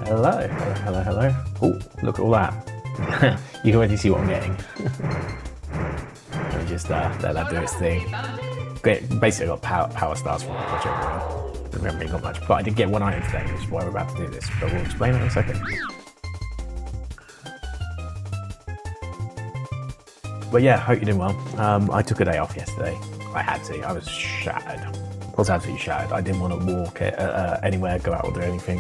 Hello, hello, hello, hello. Oh, look at all that. You can already see what I'm getting. Let me just let that do its thing. Basically, I got power stars from the project. Doesn't really got much, but I did get one item today, which is why we're about to do this. But we'll explain it in a second. But yeah, hope you're doing well. I took a day off yesterday. I had to. I was shattered. I was absolutely shattered. I didn't want to walk anywhere, go out or do anything.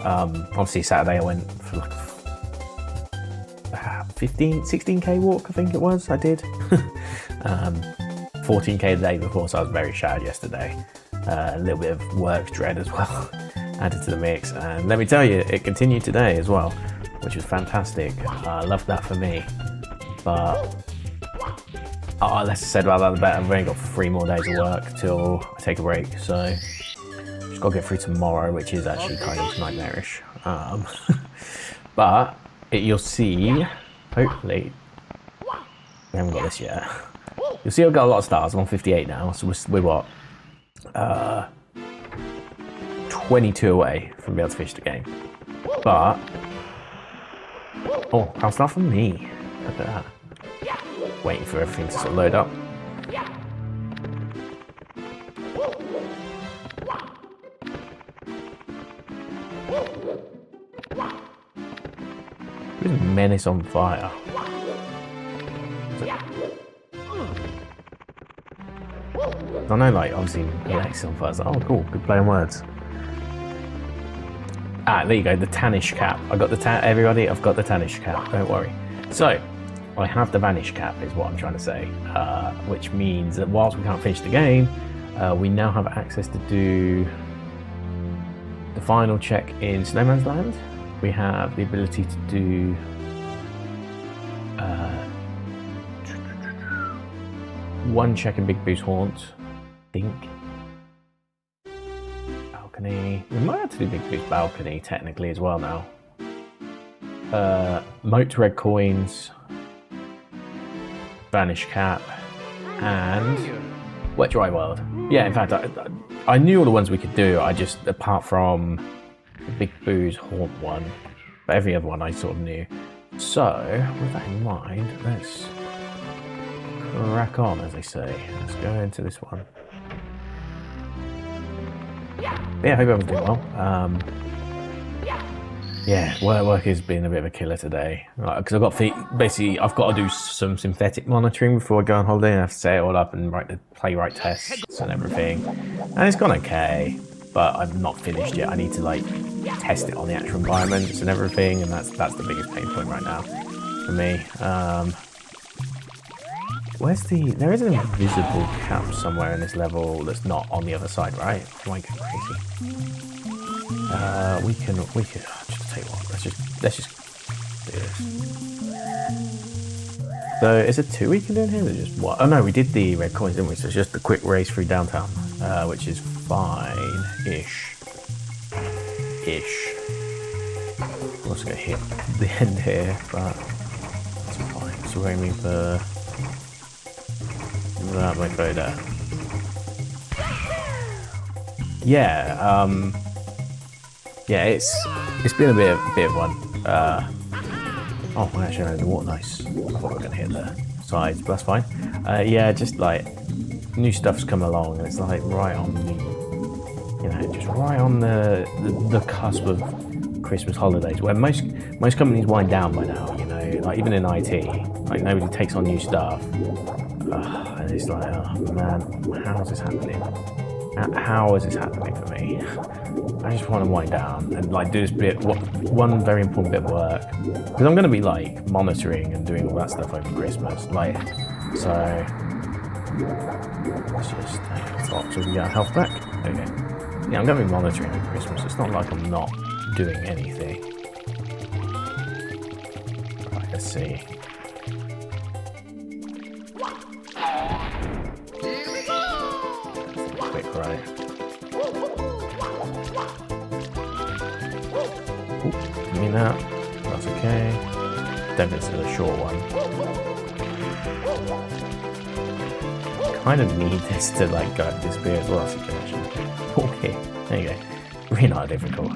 Obviously Saturday I went for like 16k walk, I think it was. I did 14k the day before, so I was very shattered yesterday. A little bit of work dread as well added to the mix, and let me tell you, it continued today as well, which was fantastic. I loved that for me, but less said about that the better. I've only got 3 more days of work till I take a break, so just got to get through tomorrow, which is actually kind of nightmarish. But you'll see, hopefully, we haven't got this yet. You'll see I've got a lot of stars. I'm on 58 now, so we're what? 22 away from being able to finish the game. But, oh, power star from me. Look at that. Waiting for everything to sort of load up. Who's Menace on fire? I know, like, obviously, Alex on fire. Oh, cool, good play on words. Ah, there you go, the Vanish Cap. I got the everybody, I've got the Vanish Cap, don't worry. So, I have the Vanish Cap, is what I'm trying to say, which means that whilst we can't finish the game, we now have access to do the final check in Snowman's Land. We have the ability to do one check in Big Boo's Haunt, I think. Balcony. We might have to do Big Boo's Balcony technically as well now. Moat Red Coins, Vanish Cap, and Wet Dry World. Yeah, in fact, I knew all the ones we could do. I just, apart from the Big Boo's Haunt one, but every other one I sort of knew. So, with that in mind, let's crack on, as they say. Let's go into this one. Yeah, I hope everyone's doing well. Yeah, work has been a bit of a killer today. Because I've got basically, I've got to do some synthetic monitoring before I go on holiday, and I have to set it all up and write the playwright tests and everything. And it's gone okay, but I've not finished yet. I need to like test it on the actual environments and everything, and that's the biggest pain point right now for me. There is an invisible cap somewhere in this level that's not on the other side, right? Am I going crazy? We can just tell you what, let's just do this. So is it 2 we can do in here? Or just what? Oh no, we did the red coins, didn't we? So it's just a quick race through downtown, which is fine-ish. I'm also gonna hit the end here, but that's fine. So we're aiming for that might go there. Yeah, yeah, it's been a bit of one. Oh, we're actually over the water. Nice. I thought we were gonna hit the sides, but that's fine. Yeah, just like new stuff's come along, and it's like right on the, just right on the cusp of Christmas holidays, where most companies wind down by now. Like even in IT, like nobody takes on new stuff. And it's like, oh man, how is this happening? How is this happening for me? I just want to wind down and like do this one very important bit of work, because I'm going to be like monitoring and doing all that stuff over Christmas. Like, so let's just top so we can get our health back. Okay. Yeah, I'm going to be monitoring over Christmas. It's not like I'm not doing anything. Right, let's see. Right. Ooh, give me that. That's okay. Then it's a short one. Kind of need this to like go and disappear as well, so you can actually. Okay, there you go. Really not difficult.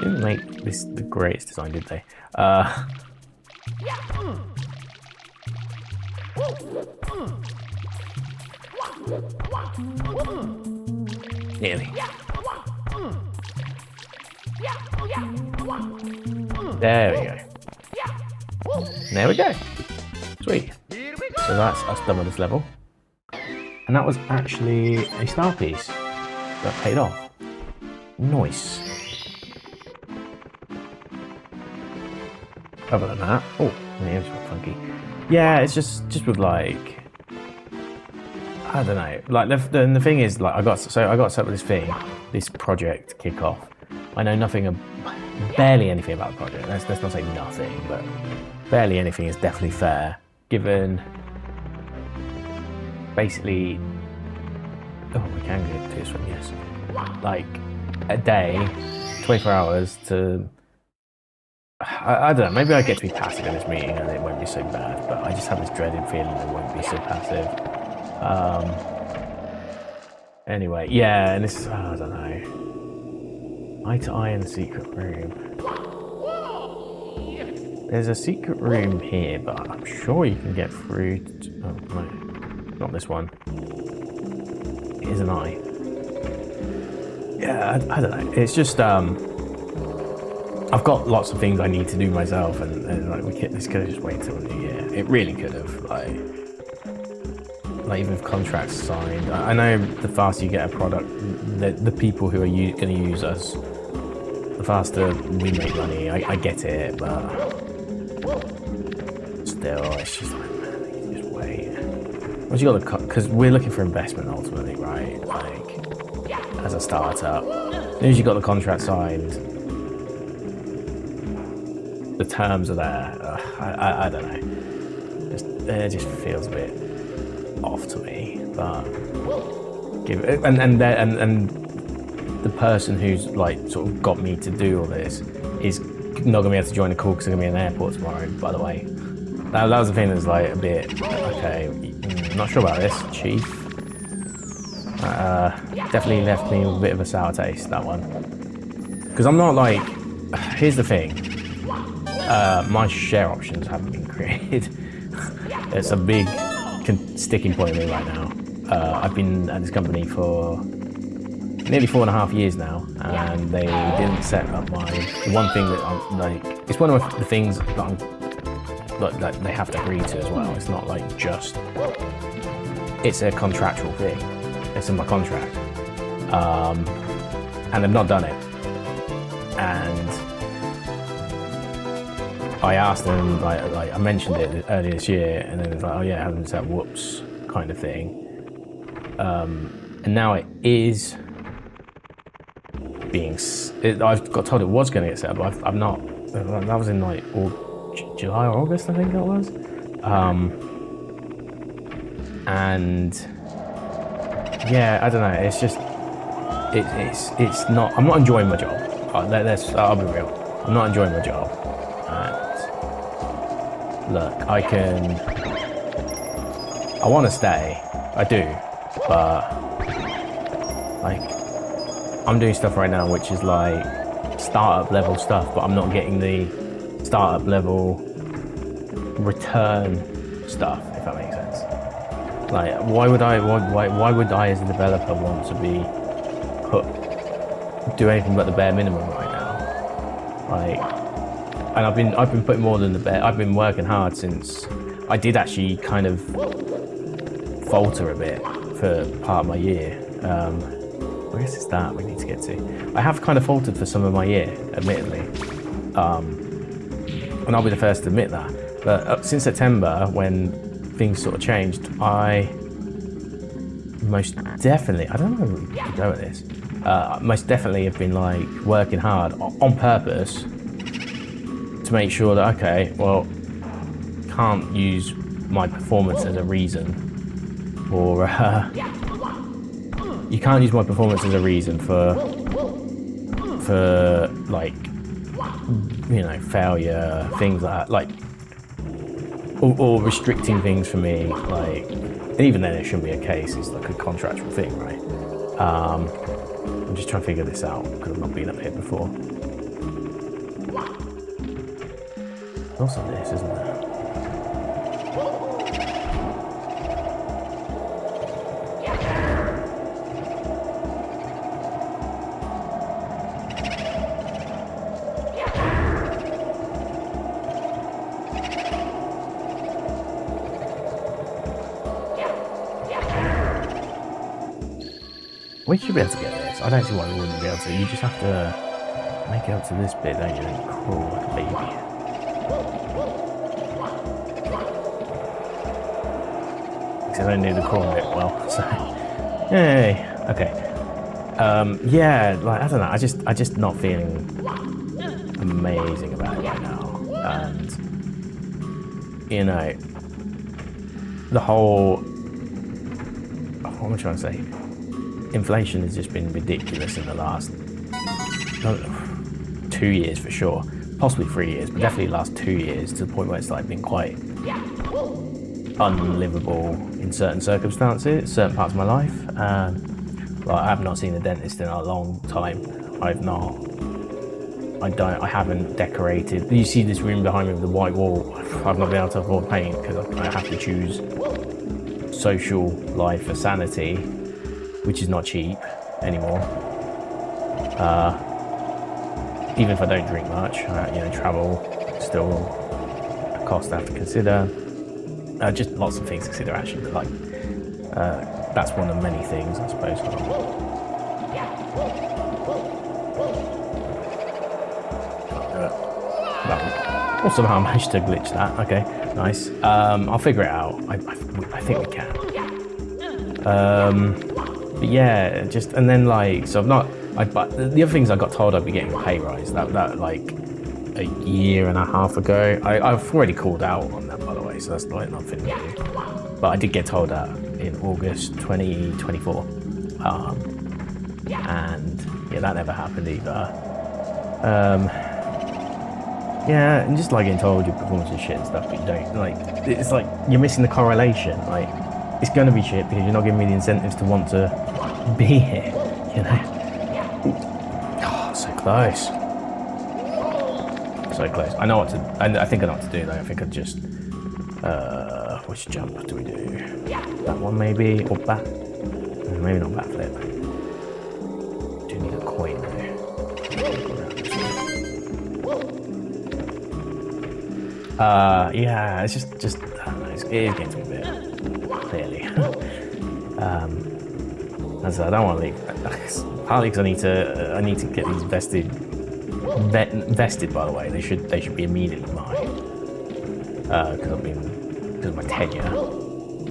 Didn't make this the greatest design, did they? Nearly. There we go. There we go. Sweet. So that's us done with this level. And that was actually a star piece that paid off. Nice. Other than that, oh, the name's funky. Yeah, it's just with like, I don't know. Like the thing is, like I got set up with this project kickoff. I know nothing, barely anything about the project. Let's not say nothing, but barely anything is definitely fair, given basically. Oh, we can go to this one, yes. Like a day, 24 hours to. I don't know, maybe I get to be passive in this meeting and it won't be so bad, but I just have this dreaded feeling it won't be so passive. Anyway, yeah, and this, I don't know. Eye to eye in the secret room. There's a secret room here, but I'm sure you can get through to, oh, no, not this one. It is an eye. Yeah, I don't know, it's just, I've got lots of things I need to do myself, and like this could have just waited till the new year. It really could have, like even if contracts signed. I know the faster you get a product, the people who are going to use us, the faster we make money. I get it, but still, it's just like, man, you just wait. Once you got the, because we're looking for investment ultimately, right? Like as a startup, as soon as you got the contract signed. The terms are there. I don't know. It just feels a bit off to me. But give it, and the person who's like sort of got me to do all this is not gonna be able to join the call because I'm gonna be in the airport tomorrow. By the way, that was the thing that's like a bit okay. I'm not sure about this, Chief. Definitely left me with a bit of a sour taste, that one. Because I'm not like. Here's the thing. My share options haven't been created. It's a big sticking point with me right now. I've been at this company for nearly 4.5 years now, and they didn't set up the one thing that I'm like. It's one of the things that they have to agree to as well. It's not like just. It's a contractual thing. It's in my contract, and they've not done it. And I asked them, like I mentioned it earlier this year, and then it's like, oh yeah, I haven't said whoops, kind of thing. And now it is being. I've got told it was going to get set up, but I've not. That was in like July or August, I think that was. And yeah, I don't know. It's just it's not. I'm not enjoying my job. I'll be real. I'm not enjoying my job. Look, I want to stay, I do, but like I'm doing stuff right now which is like startup level stuff, but I'm not getting the startup level return stuff, if that makes sense. Like why would I as a developer want to be do anything but the bare minimum right now? Like. And I've been putting more than the bare. I've been working hard since I did actually kind of falter a bit for part of my year. I guess it's that we need to get to. I have kind of faltered for some of my year, admittedly, and I'll be the first to admit that. But since September, when things sort of changed, I most definitely, I don't know where we could go with this. Most definitely have been like working hard on purpose. To make sure that, okay, well, can't use my performance as a reason, or you can't use my performance as a reason for like, you know, failure, things like that, like, or restricting things for me, like, and even then it shouldn't be a case, it's like a contractual thing, right? I'm just trying to figure this out because I've not been up here before. There's also this, isn't there? We should be able to get this. I don't see why we wouldn't be able to. You just have to make it up to this bit, don't you? And crawl like a baby. Because I don't do the crawl bit well, so yay. Okay. Yeah, like I don't know. I just not feeling amazing about it right now. And you know, the whole what am I trying to say? Inflation has just been ridiculous in the last 2 years for sure, possibly 3 years, but definitely the last 2 years, to the point where it's like been quite unlivable in certain circumstances, certain parts of my life. Like I have not seen a dentist in a long time. I haven't decorated. You see this room behind me with the white wall. I've not been able to afford paint because I have to choose social life for sanity, which is not cheap anymore. Even if I don't drink much, you know, travel still a cost I have to consider. Just lots of things to consider actually, but like that's one of many things, I suppose. Well, somehow I managed to glitch that. Okay, nice. I'll figure it out. I think we can. But yeah, just and then like so I've not. But the other things I got told I'd be getting a pay rise. That like a year and a half ago. I've already called out on that, by the way, so that's like nothing new. But I did get told that in August 2024, and yeah, that never happened either. Yeah, and just like getting told your performance is shit and stuff, but you don't like. It's like you're missing the correlation. Like it's gonna be shit because you're not giving me the incentives to want to be here. You know. Oh, so close. So close. I know what to. I think I know what to do though. I think I'd just. Which jump do we do? That one maybe, or back? Maybe not backflip. Do need a coin though. Yeah, it's just I don't know. It is getting to me a bit clearly. As I don't want to leave. Partly because I need to get these vested. By the way, they should be immediately mine. Because of my tenure.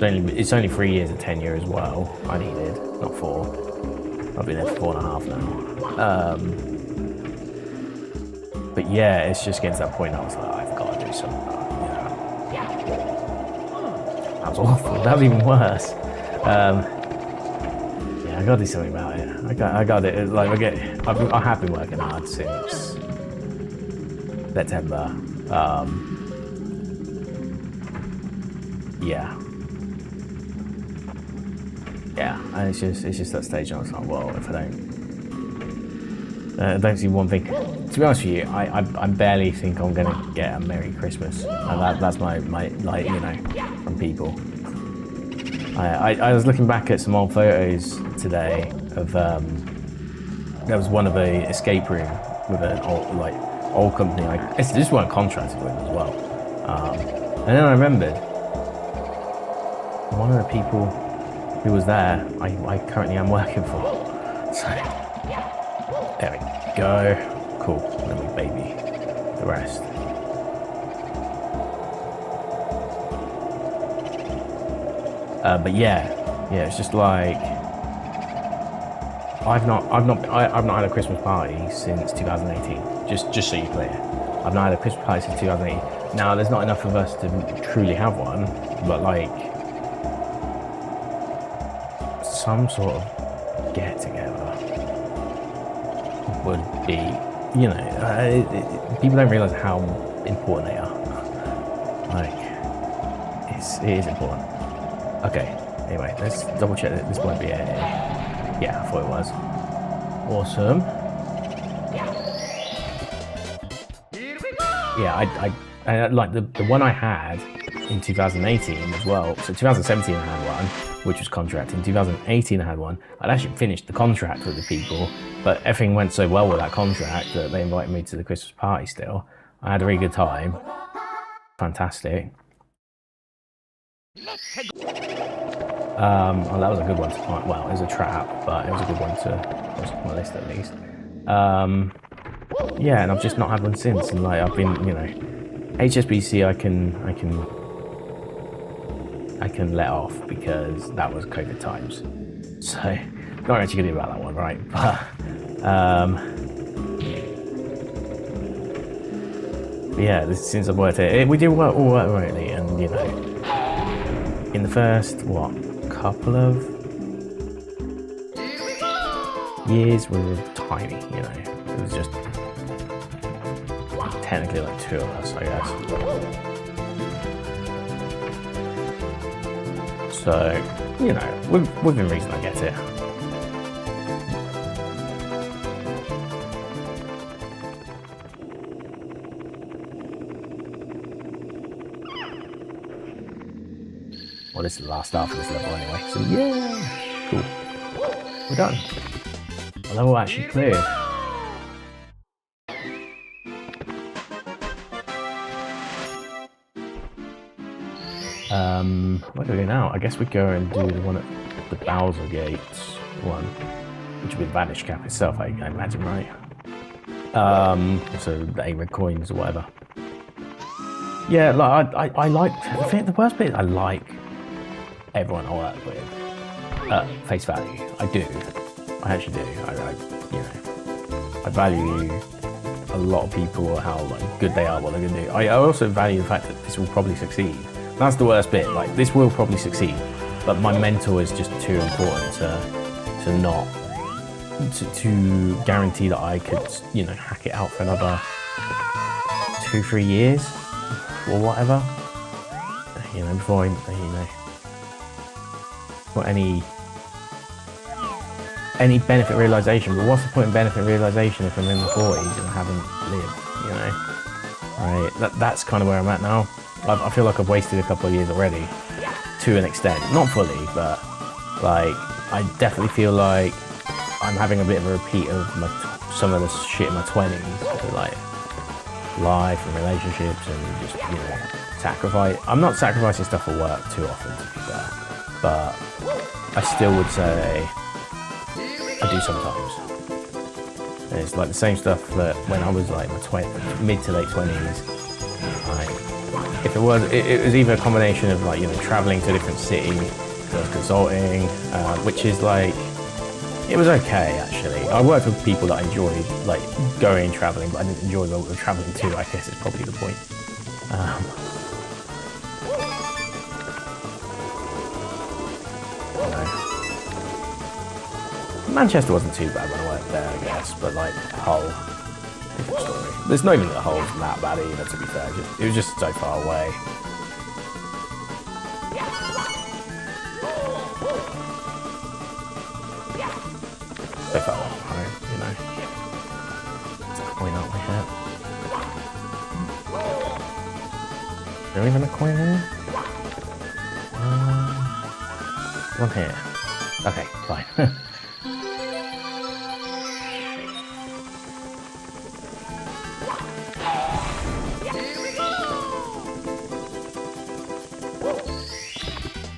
It's only 3 years of tenure as well. I needed, not 4. I've been there for 4.5 now. But yeah, it's just getting to that point. I was like, I've got to do something. That was awful. That was even worse. Yeah, I got to do something about it. I got it. Like I have been working hard since September. Yeah, and it's just that stage. I was like, well, if I don't see one thing. To be honest with you, I barely think I'm gonna get a Merry Christmas. And that's my like you know from people. I was looking back at some old photos today of there was one of a escape room with an old company. This weren't contracted with as well. And then I remembered. One of the people who was there, I currently am working for. So, there we go. Cool. Let me baby the rest. But yeah, it's just like I've not had a Christmas party since 2018. Just so you're clear, I've not had a Christmas party since 2018. Now, there's not enough of us to truly have one, but like. Some sort of get together would be, you know, people don't realise how important they are. Like, it is important. Okay, anyway, let's double check that this won't be a Yeah, I thought it was. Awesome. Yeah, I like the one I had in 2018 as well. So 2017 I had one, which was contract. In 2018 I had one. I'd actually finished the contract with the people, but everything went so well with that contract that they invited me to the Christmas party still. I had a really good time. Fantastic. Well, that was a good one to find. Well, it was a trap, but it was a good one to post on my list at least. Yeah, and I've just not had one since. And like I've been, you know, HSBC I can let off because that was COVID times. So not actually gonna do about that one, right? But yeah, since I've worked here, we do work all work remotely, and you know, in the first couple of years we were tiny, you know. It was just technically like 2 of us, I guess. So, you know, within reason I get it. Well, this is the last start for this level anyway, so yeah, cool. We're done. The level actually cleared. Where do we go now? I guess we go and do the one at the Bowser Gates one, which would be Vanish Cap itself, I imagine, right? So the 8 red coins or whatever. Yeah, like I like. I think the worst bit, I like everyone I work with at face value. I do. I actually do. You know, I value a lot of people, how like good they are, what they're gonna do. I also value the fact that this will probably succeed. That's the worst bit. Like, this will probably succeed, but my mentor is just too important to guarantee that I could, you know, hack it out for another 2-3 years or whatever. You know, before I, you know, for any benefit realization. But what's the point in benefit realization if I'm in my 40s and I haven't lived? You know, right? That's kind of where I'm at now. I feel like I've wasted a couple of years already, to an extent. Not fully, but like I definitely feel like I'm having a bit of a repeat of some of the shit in my 20s, so like life and relationships and just, you know, sacrifice. I'm not sacrificing stuff for work too often, to be fair, but I still would say I do sometimes. And it's like the same stuff that when I was like my mid to late 20s. Like, if it was either a combination of like, you know, traveling to a different city, consulting, which is like, it was okay actually. I worked with people that I enjoyed, like going and traveling, but I didn't enjoy what we were traveling to. I guess is probably the point. You know. Manchester wasn't too bad when I worked there, I guess, but like Hull. Different story. There's not even the Hull's that bad either, to be fair. It was just so far away. So far away from home, you know. There's a coin out my head. Is there even a coin here? One here. Okay, fine.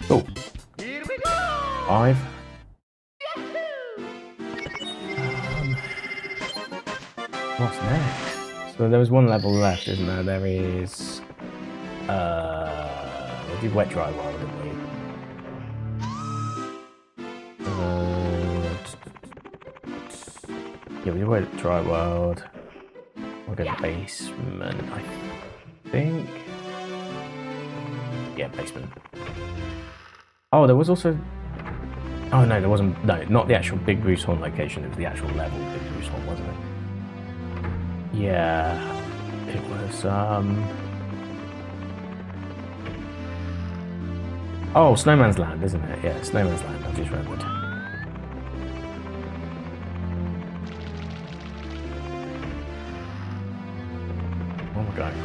Oh. 5. What's next? So there was one level left, isn't there? There is. We did wet dry world, didn't we? Yeah, we did wet dry world. We'll go to basement, I think. Yeah, basement. Oh, there was also. Oh no, there wasn't. No, not the actual Big Bruce Horn location. It was the actual level Big Bruce Horn, wasn't it? Yeah, it was. Oh, Snowman's Land, isn't it? Yeah, Snowman's Land. I just remembered. we're going.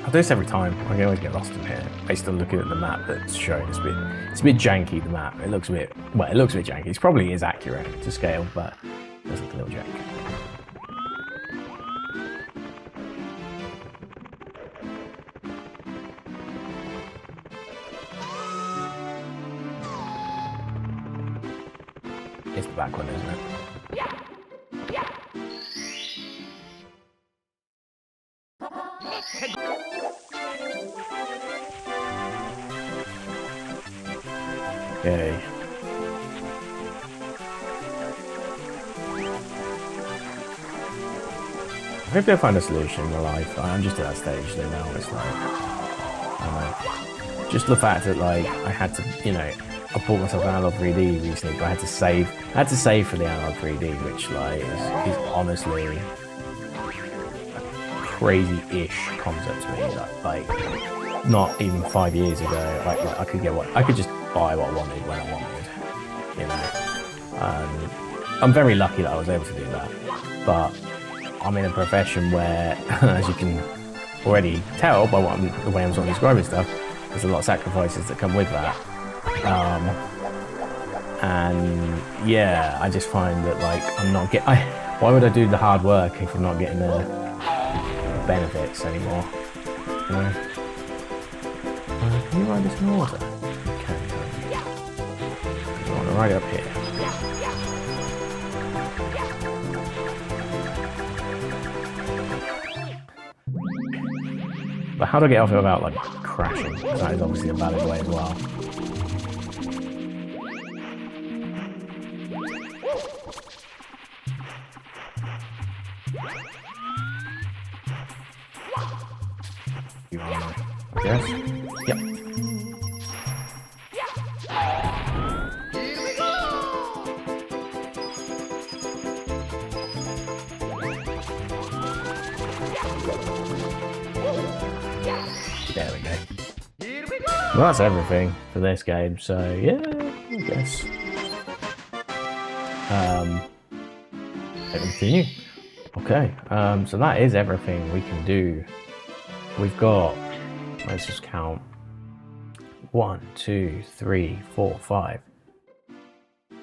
I do this every time. I always get lost in here based on looking at the map that's shown. It's a bit janky, the map. It looks a bit, well, it looks a bit janky. It probably is accurate to scale, but it does look a little janky. It's the back one, isn't it? Okay. I hope they'll find a solution in my life. I'm just at that stage so now. It's like, just the fact that like I had to, you know, I bought myself an Analogue 3D recently, but I had to save for the Analogue 3D, which like is honestly a crazy-ish concept to me. Like not even 5 years ago, like I could just buy what I wanted when I wanted, you know. I'm very lucky that I was able to do that, but I'm in a profession where, as you can already tell by the way I'm sort of describing stuff, there's a lot of sacrifices that come with that. And yeah, I just find that like I'm not why would I do the hard work if I'm not getting the benefits anymore? You know? Can you ride this in water? Okay. I want to ride it up here. But how do I get off it without like crashing? That is obviously a valid way as well. You are, I guess. Yep. There we go. Well, that's everything for this game, so yeah, I guess. Let me continue. Okay, so that is everything we can do. We've got, let's just count. 1, 2, 3, 4, 5,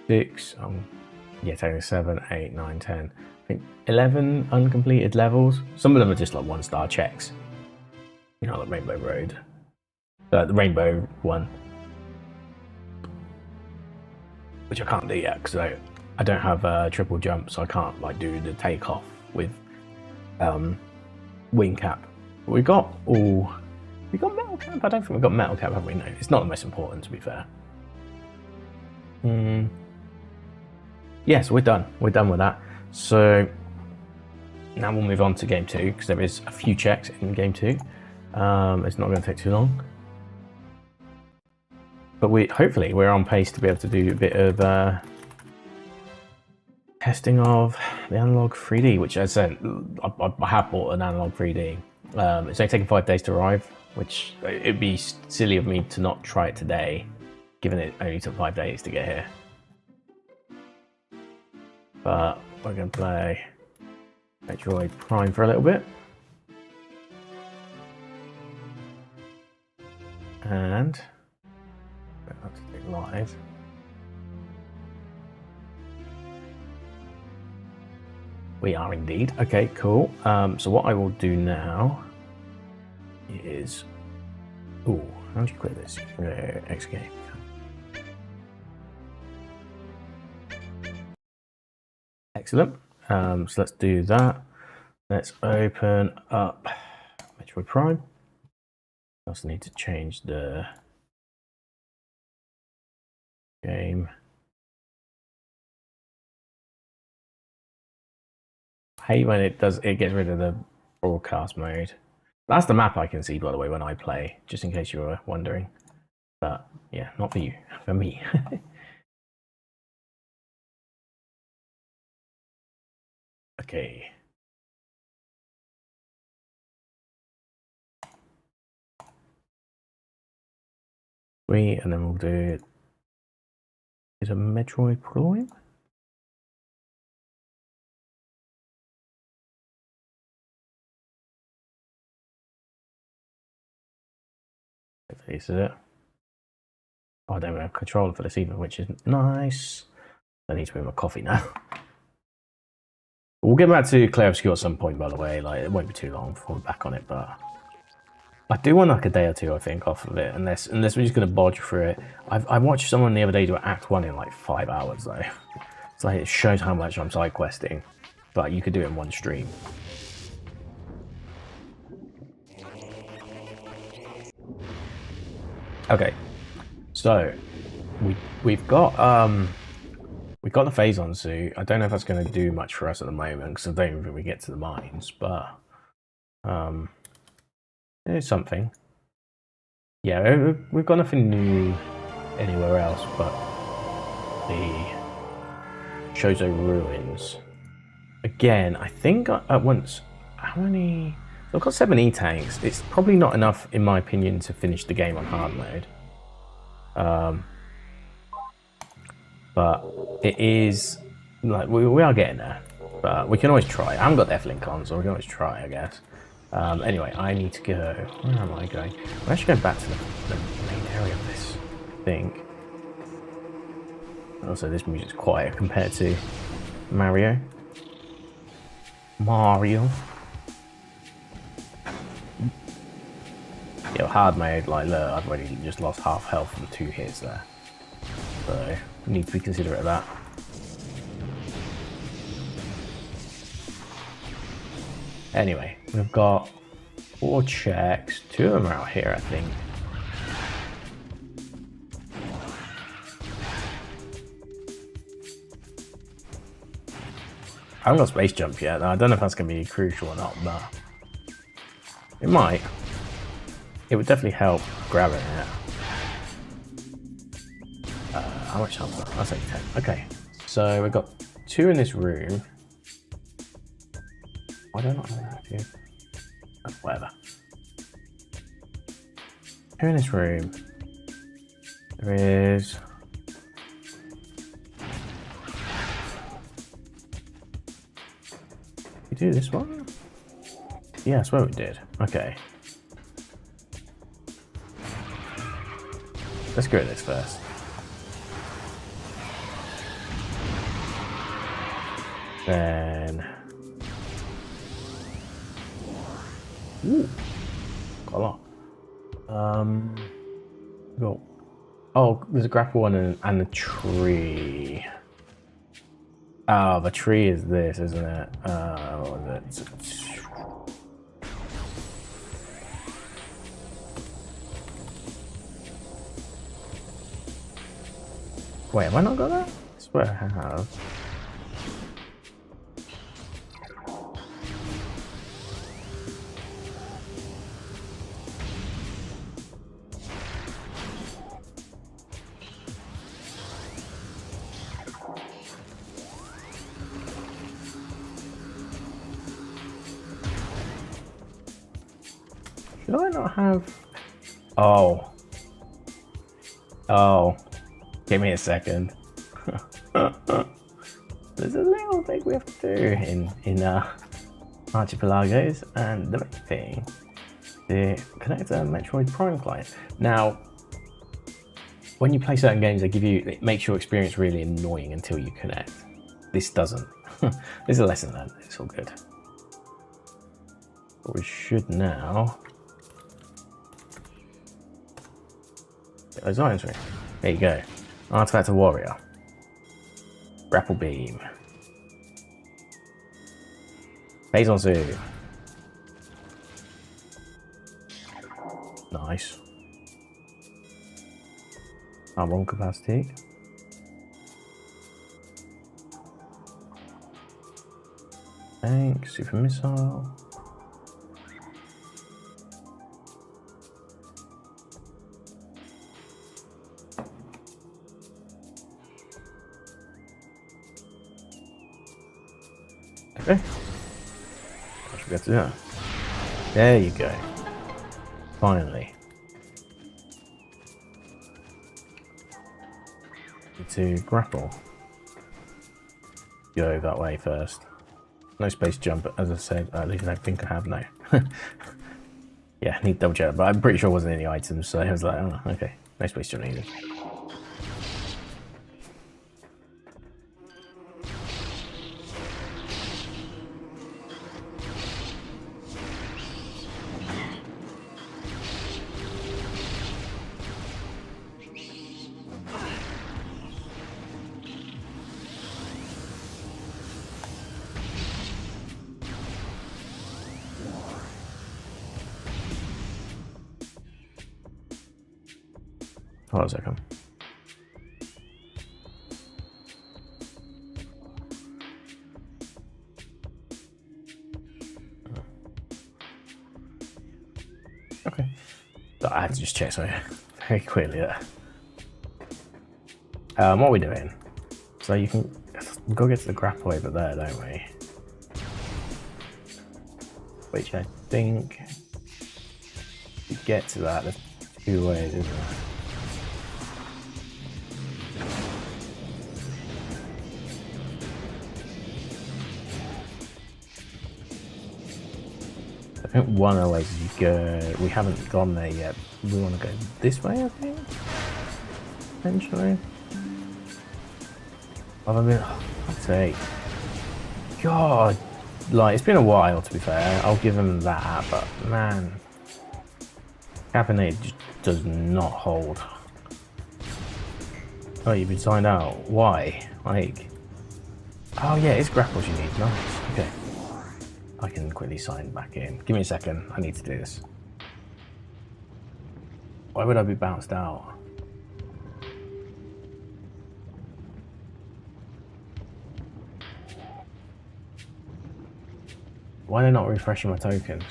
6, yeah, technically 7, 8, 9, 10. I think 11 uncompleted levels. Some of them are just like 1-star checks. You know, like Rainbow Road. The Rainbow one. Which I can't do yet, because I don't have a triple jump, so I can't like do the takeoff with wing cap. But we got metal cap? I don't think we've got metal cap, have we? No, it's not the most important, to be fair. Yes, we're done. We're done with that. So now we'll move on to game 2, because there is a few checks in game 2. It's not going to take too long. But hopefully we're on pace to be able to do a bit of testing of the Analogue 3D, which as I said, I have bought an Analogue 3D. It's only taken 5 days to arrive, which it'd be silly of me to not try it today, given it only took 5 days to get here. But we're going to play Metroid Prime for a little bit. And that's live. We are indeed. Okay, cool. So what I will do now is, ooh, how do you quit this? X game. Excellent. So let's do that. Let's open up Metroid Prime. I also need to change the game. I hate when it gets rid of the broadcast mode. That's the map I can see, by the way, when I play, just in case you were wondering. But yeah, not for you, for me. Okay. Sweet, and then we'll do, is a Metroid Prime? Hopefully this is it. Oh, I don't have a controller for this either, which is nice. I need to move my coffee now. We'll get back to Clair Obscure at some point, by the way. Like, it won't be too long before we're back on it, but I do want like a day or two, I think, off of it, unless we're just gonna bodge through it. I watched someone the other day do Act 1 in like 5 hours though. It's like, it shows how much I'm side questing, but you could do it in one stream. Okay, so we've got the Phazon suit. I don't know if that's going to do much for us at the moment because I don't even think we get to the mines, but it's something. Yeah, we've got nothing new anywhere else but the Shozo Ruins. Again, I think at once, how many? So I've got 7 E-tanks. It's probably not enough, in my opinion, to finish the game on hard mode. But it is, like, we are getting there. But we can always try. I haven't got deathlink on, so we can always try, I guess. Anyway, I need to go. Where am I going? I'm actually going back to the main area of this, I think. Also, this music's quiet compared to Mario. Yo, hard mode, like, look, I've already just lost half health from 2 hits there. So, need to be considerate of that. Anyway, we've got 4 checks. 2 of them are out here, I think. I haven't got space jump yet. I don't know if that's going to be crucial or not, but it might. It would definitely help grabbing it. How much health? I'll say 10. Okay, so we've got 2 in this room. Why do I not have that here? Oh, whatever. 2 in this room. There is. We do this one? Yeah, I swear we did. Okay. Let's go with this first. Then, ooh, got a lot. Go. Oh, there's a grapple one and a tree. Oh, the tree is this, isn't it? What is it? Wait, have I not got that? I swear I have. Should I not have? Oh. Oh. Give me a second. There's a little thing we have to do in Archipelagos, and the main thing, the connect a Metroid Prime client. Now, when you play certain games, it makes your experience really annoying until you connect. This doesn't. This is a lesson learned. It's all good. But we should now get those items for me. There you go. Artifact of Warrior. Grapple Beam. Phazon suit. Nice. Armor capacity. Tank, super missile. Okay. I should get to that. There you go. Finally. Need to grapple. Go that way first. No space jump, as I said. At least I think I have now. Yeah, need to double check, but I'm pretty sure it wasn't any items, so I was like, oh, okay, no space still needed. Hold on a second. Okay. I had to just check something very quickly there. What are we doing? So you can go get to the grapple over there, don't we? Which I think to get to that, there's two ways, isn't there? I think one of the ways you go, we haven't gone there yet. We want to go this way, I think, potentially. I've been, I'd say, God, like it's been a while to be fair. I'll give him that, but man, Cabinet just does not hold. Oh, you've been signed out. Why? Like, oh yeah, it's grapples you need. Nice. Okay. I can quickly sign back in. Give me a second. I need to do this. Why would I be bounced out? Why are they not refreshing my tokens?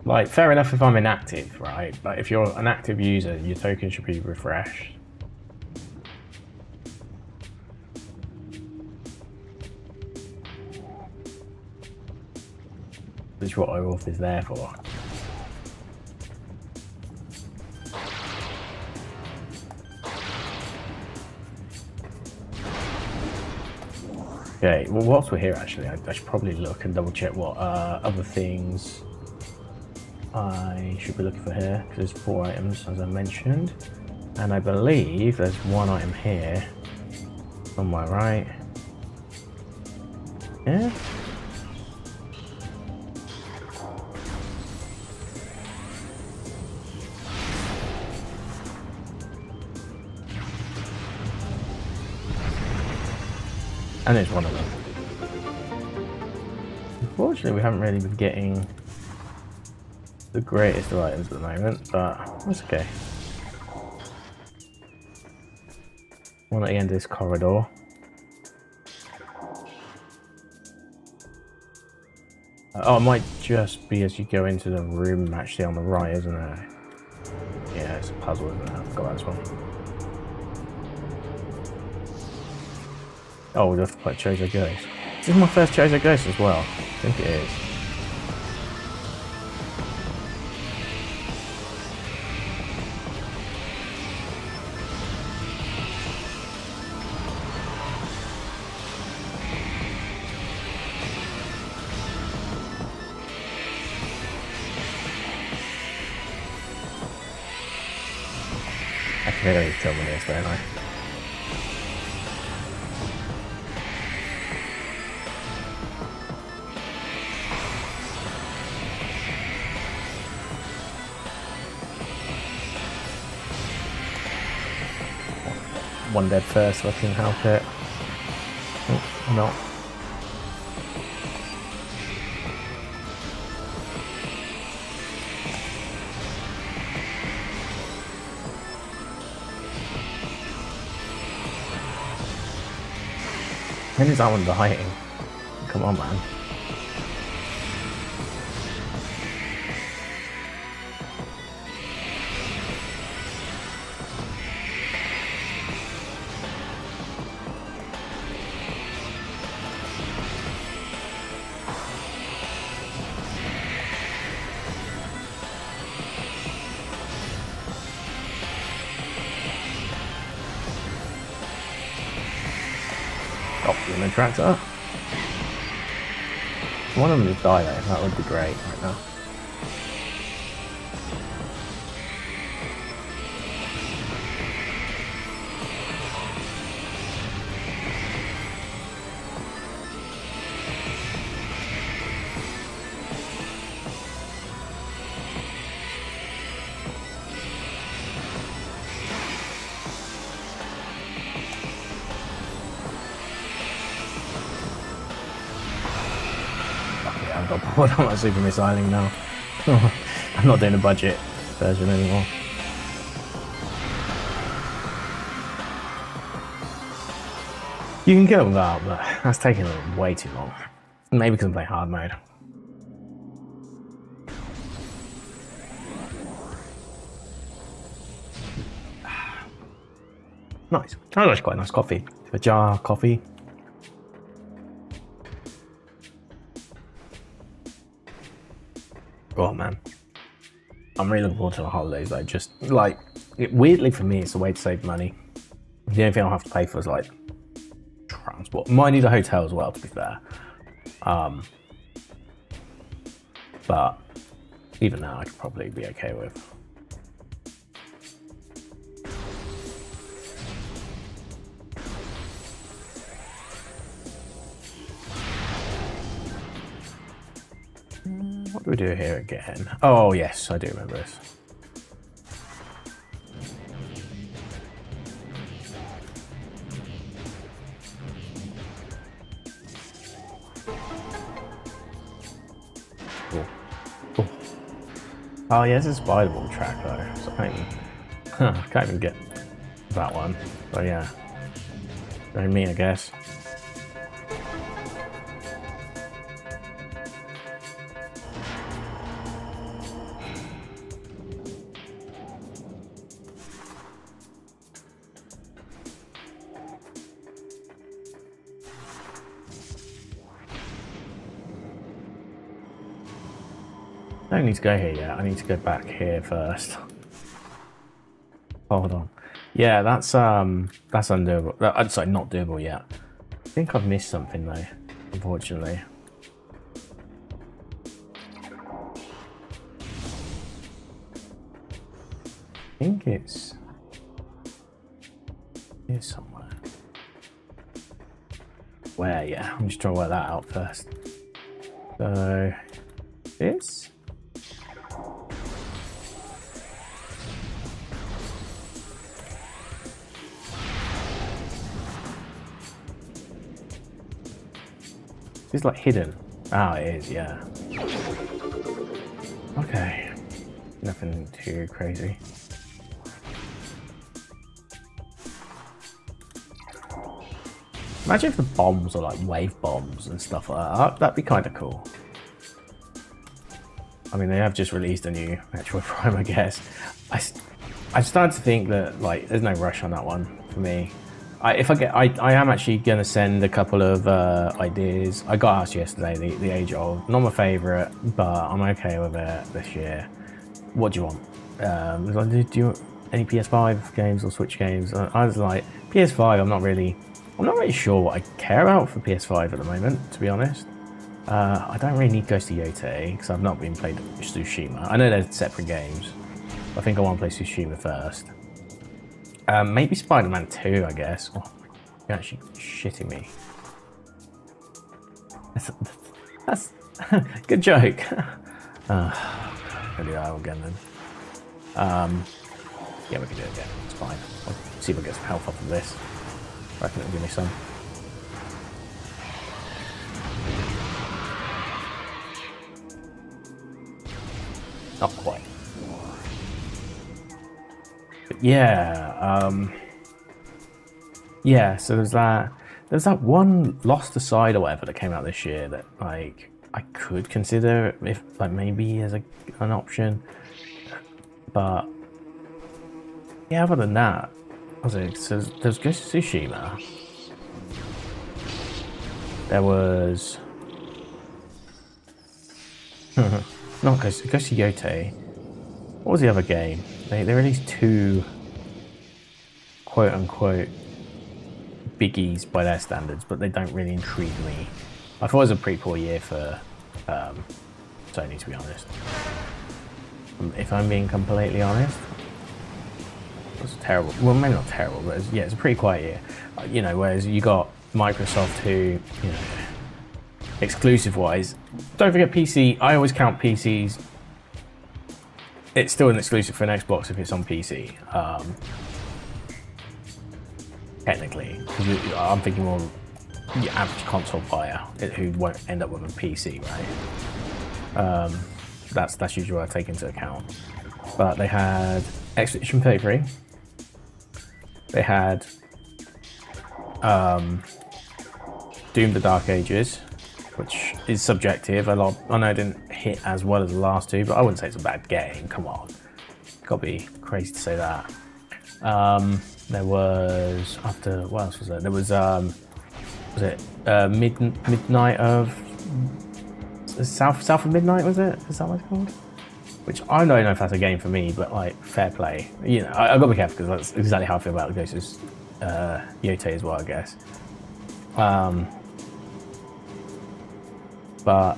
Like, fair enough if I'm inactive, right? But if you're an active user, your token should be refreshed. Which is what OAuth is there for. Okay, well whilst we're here actually, I should probably look and double check what other things I should be looking for here, because there's 4 items as I mentioned. And I believe there's 1 item here. Somewhere, right? Yeah? And it's one of them. Unfortunately, we haven't really been getting the greatest of items at the moment, but that's okay. One at the end of this corridor. Oh, it might just be as you go into the room actually on the right, isn't it? Yeah, it's a puzzle, isn't it? I forgot that as well. Oh, we'll have to play Chozo Ghost. This is my first Chozo Ghost as well. I think it is. I can really tell me this, don't I? One dead first, so I can help it. Oh, no. When is that one dying? Come on, man. Oh, human tractor. One of them just die though, that would be great right now. I've got bored on my super missiling now. I'm not doing a budget version anymore. You can kill them without, but that's taking way too long. Maybe because I'm playing hard mode. Nice. Oh, that's quite nice coffee. A jar of coffee. Oh man, I'm really looking forward to the holidays. Like, just like weirdly for me, it's a way to save money. The only thing I'll have to pay for is like transport. Might need a hotel as well, to be fair. But even now, I could probably be okay with. What do we do here again? Oh yes, I do remember this. Cool. Cool. Oh yeah, this is a spider-ball track though, so I can't even get that one. But yeah, very me, I guess. I don't need to go here yet. I need to go back here first. Hold on. Yeah, that's undoable. Sorry, not doable yet. I think I've missed something though, unfortunately. I think it's here somewhere. Where? Yeah, I'm just trying to work that out first. So this. It's like hidden. Oh, it is, yeah. Okay. Nothing too crazy. Imagine if the bombs are like wave bombs and stuff like that. That'd be kind of cool. I mean, they have just released a new Metroid Prime, I guess. I started to think that like there's no rush on that one for me. I am actually going to send a couple of ideas. I got asked yesterday, the age of, not my favourite, but I'm okay with it this year. What do you want? Do you want any PS5 games or Switch games? I was like, PS5, I'm not really sure what I care about for PS5 at the moment, to be honest. I don't really need Ghost of Yotei, because I've not been played Tsushima. I know they're separate games. I think I want to play Tsushima first. Maybe Spider-Man 2, I guess. Oh, you're actually shitting me. That's good joke. I'll do that again then. Yeah, we can do it again. It's fine. I'll see if I get some health off of this. I reckon it'll give me some. Not quite. But yeah, yeah, so there's that one Lost Aside or whatever that came out this year that like I could consider if like maybe as an option, but yeah, other than that, so there's Ghost of Tsushima. There was not Ghost of Yotei. What was the other game? They released two quote unquote biggies by their standards, but they don't really intrigue me. I thought it was a pretty poor year for Sony, to be honest. If I'm being completely honest, it was terrible. Well, maybe not terrible, but it's a pretty quiet year. You know, whereas you got Microsoft, who, you know, exclusive-wise, don't forget PC. I always count PCs. It's still an exclusive for an Xbox if it's on PC. Technically, because I'm thinking more your average console buyer who won't end up with a PC, right? That's usually what I take into account. But they had Expedition 33. They had Doom: The Dark Ages, which is subjective. I know it didn't hit as well as the last two, but I wouldn't say it's a bad game. Come on, gotta be crazy to say that. There was, after, what else was there? There was Midnight of South of Midnight, was it? Is that what it's called? Which I don't know if that's a game for me, but like, fair play. You know, I gotta be careful because that's exactly how I feel about Ghosts Yote as well, I guess. But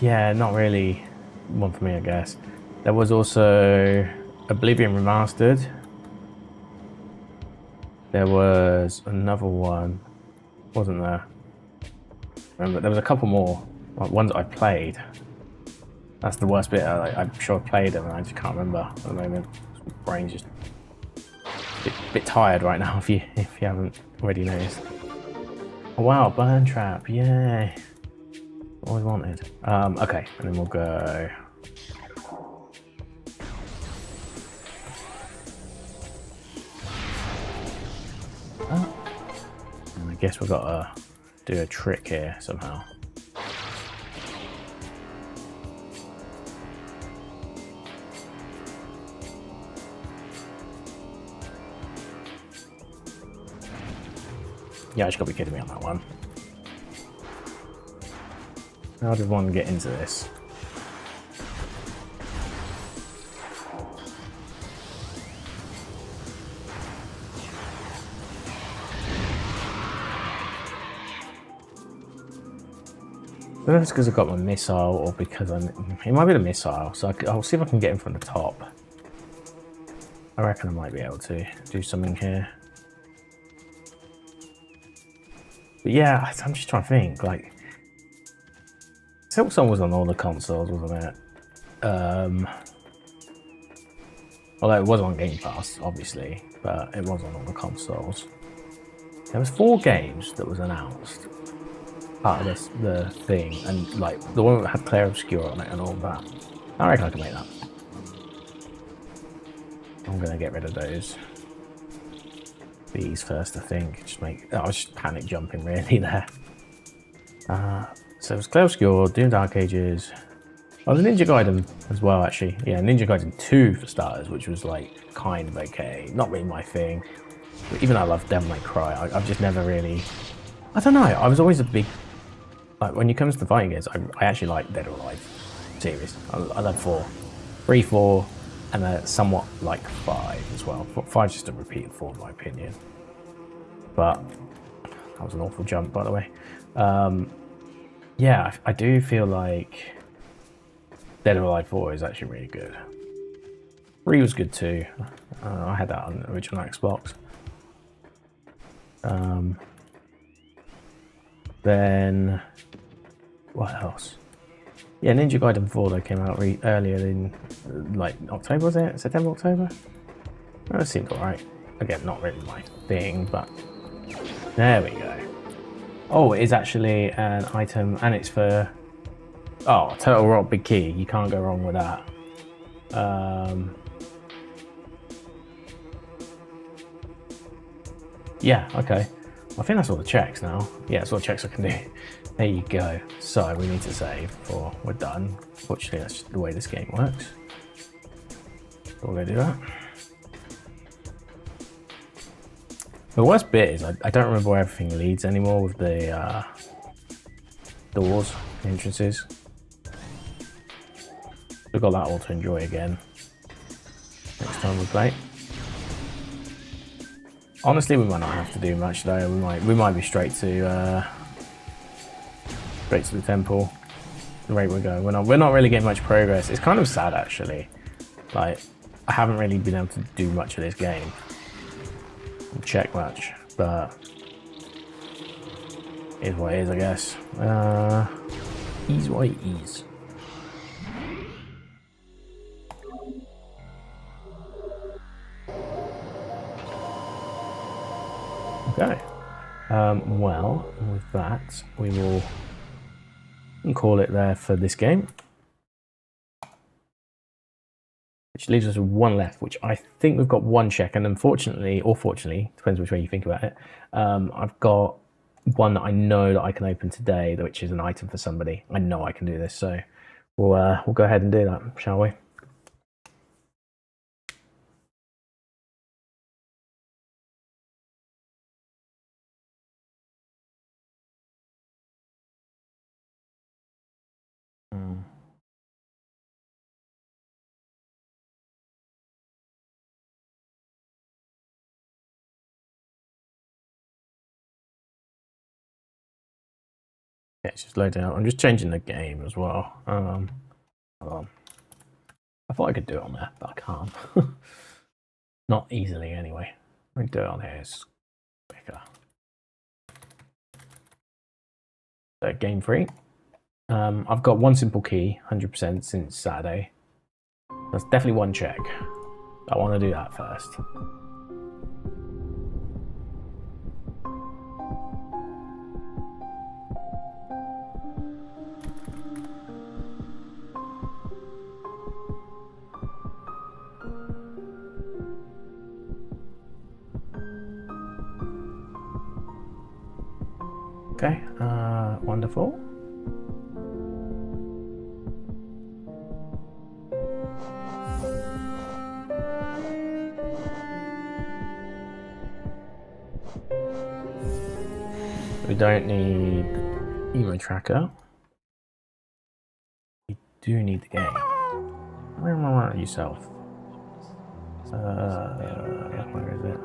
yeah, not really one for me, I guess. There was also Oblivion Remastered. There was another one, wasn't there? Remember, there was a couple more, like ones that I played. That's the worst bit. I'm sure I played them and I just can't remember at the moment. My brain's just a bit tired right now, if you haven't already noticed. Oh wow, Burn Trap, yay. Always wanted. Okay, and then we'll go. And I guess we've got to do a trick here somehow. Yeah, I just gotta be kidding me on that one. How did one get into this? I don't know if it's because I got my missile or because it might be the missile, so I'll see if I can get him from the top. I reckon I might be able to do something here. But yeah, I'm just trying to think, like, Silksong was on all the consoles, wasn't it? Although it was on Game Pass, obviously, but it was on all the consoles. There was 4 games that was announced, part of the thing, and like the one that had Clair Obscur on it and all that. I reckon I can make that. I'm gonna get rid of those. These first, I think. I was just panic jumping really there. So it was Clair Obscur, Doom: Dark Ages. Oh, the Ninja Gaiden as well, actually. Yeah, Ninja Gaiden 2 for starters, which was like kind of okay. Not really my thing. But even though I love Devil May Cry, I've just never really. I don't know. I was always a big. Like when it comes to fighting games, I actually like Dead or Alive series. I love 4, 3, 4. And somewhat like 5 as well. 5's just a repeat of 4 in my opinion. But that was an awful jump, by the way. Yeah, I do feel like Dead or Alive 4 is actually really good. 3 was good too. I had that on the original Xbox. Then what else? Yeah, Ninja Gaiden 4 that came out earlier in like October, was it? September, October? That seemed alright. Again, not really my thing, but there we go. Oh, it is actually an item, and it's for Total Rock Big Key. You can't go wrong with that. Yeah, okay. I think that's all the checks now. Yeah, that's all the checks I can do. There you go. So we need to save before we're done. Fortunately, that's just the way this game works. So we're going to do that. The worst bit is I don't remember where everything leads anymore with the doors, entrances. We've got that all to enjoy again next time we play. Honestly, we might not have to do much though. We might be straight to the temple. The rate we're going, we're not really getting much progress. It's kind of sad actually. Like, I haven't really been able to do much of this game, check much, but it is what it is, I guess. Ease what it is. Okay. Well, with that, we will call it there for this game. Which leaves us with one left, which I think we've got one check, and unfortunately, or fortunately, depends which way you think about it, I've got one that I know that I can open today, which is an item for somebody. I know I can do this, so we'll go ahead and do that, shall we? Yeah, it's just loading out. I'm just changing the game as well. Hold on. I thought I could do it on there, but I can't. Not easily, anyway. I can do it on here. It's quicker. So, game 3. I've got one simple key, 100% since Saturday. That's definitely one check. I want to do that first. Okay, wonderful. We don't need emo tracker. We do need the game. Yourself. Where is it?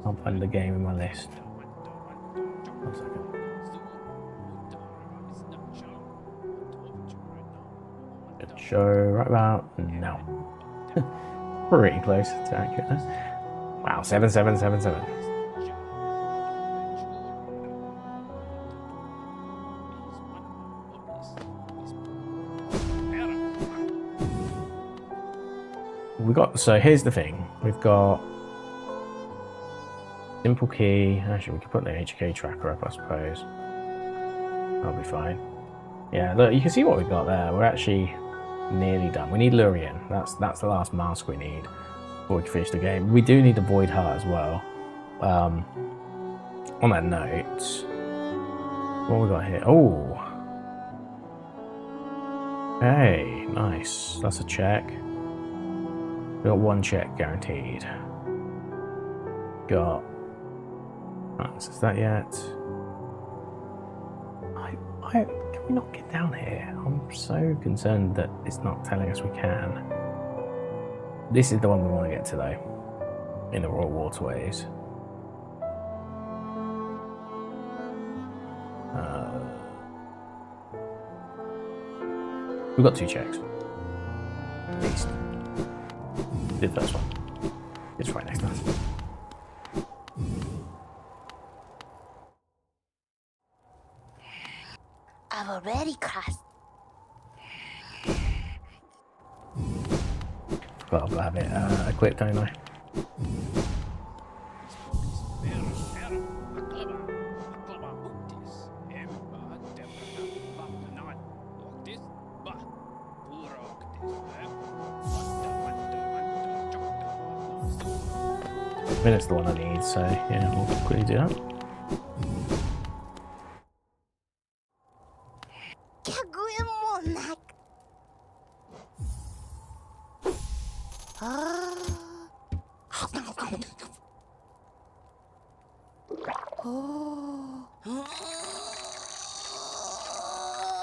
I'll find the game in my list. 1 second. It show right about now. Pretty close to accurate. Wow, 7777. So here's the thing. We've got simple key. Actually, we could put the HK tracker up, I suppose. That'll be fine. Yeah, look, you can see what we've got there. We're actually nearly done. We need Lurien. That's the last mask we need before we can finish the game. We do need the Void Heart as well. On that note, what we got here? Oh, hey, nice. That's a check. We got one check guaranteed. Got. Is that yet? Can we not get down here? I'm so concerned that it's not telling us we can. This is the one we want to get to though, in the Royal Waterways. We've got 2 checks. At least. Did the first one. It's right next to us. I've already crossed. Well, I'll have it equipped, don't I? I mean, it's the one I need, so yeah, we'll quickly do that.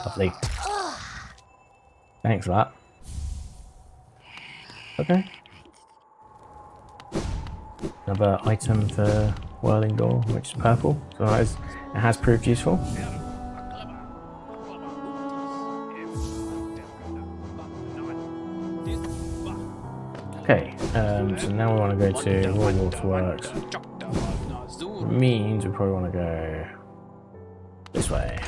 Lovely. Thanks for that. Okay. Another item for whirling door, which is purple. So it has proved useful. Okay, so now we want to go to Royal Waterworks. Means we probably want to go this way.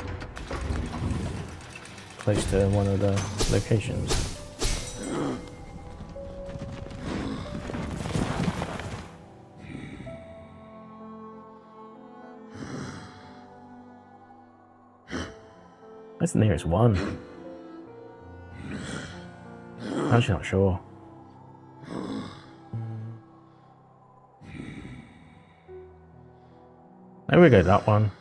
Close to one of the locations. That's the nearest one. I'm actually not sure. There we go, that one.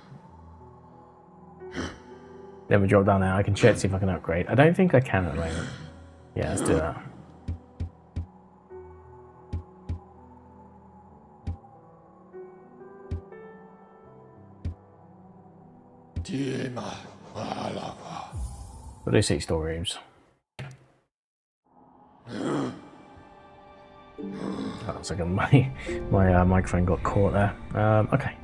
Then we drop down there. I can check to see if I can upgrade. I don't think I can at the moment. Yeah, let's do that. We'll do 6 storerooms. Oh, looks like my microphone got caught there. Okay.